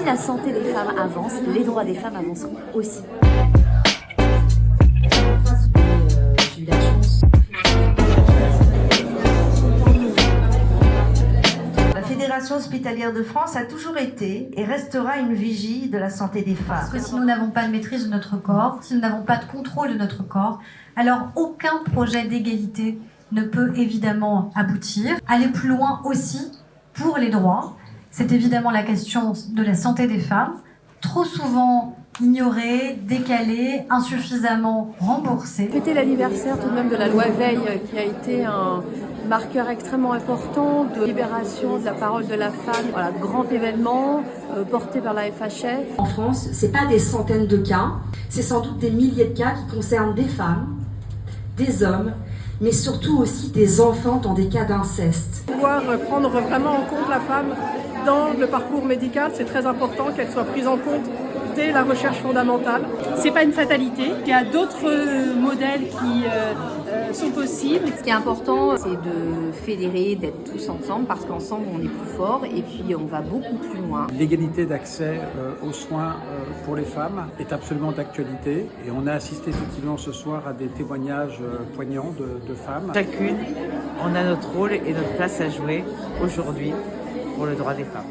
la santé des femmes avance, les droits des femmes avanceront aussi. J'ai eu la chance. La Fédération hospitalière de France a toujours été et restera une vigie de la santé des femmes. Parce que si nous n'avons pas de maîtrise de notre corps, si nous n'avons pas de contrôle de notre corps, alors aucun projet d'égalité ne peut évidemment aboutir. Aller plus loin aussi pour les droits, c'est évidemment la question de la santé des femmes, trop souvent ignorée, décalée, insuffisamment remboursée. Fêter l'anniversaire tout de même de la loi Veil qui a été un marqueur extrêmement important de libération de la parole de la femme. Voilà, grand événement porté par la FHF. En France, c'est pas des centaines de cas, c'est sans doute des milliers de cas qui concernent des femmes, des hommes, mais surtout aussi des enfants dans des cas d'inceste. Pouvoir prendre vraiment en compte la femme dans le parcours médical, c'est très important qu'elle soit prise en compte dès la recherche fondamentale. C'est pas une fatalité, il y a d'autres modèles qui sont possibles. Ce qui est important, c'est de fédérer, d'être tous ensemble, parce qu'ensemble on est plus fort et puis on va beaucoup plus loin. L'égalité d'accès aux soins pour les femmes est absolument d'actualité et on a assisté effectivement ce soir à des témoignages poignants de femmes. Chacune, on a notre rôle et notre place à jouer aujourd'hui pour le droit des femmes.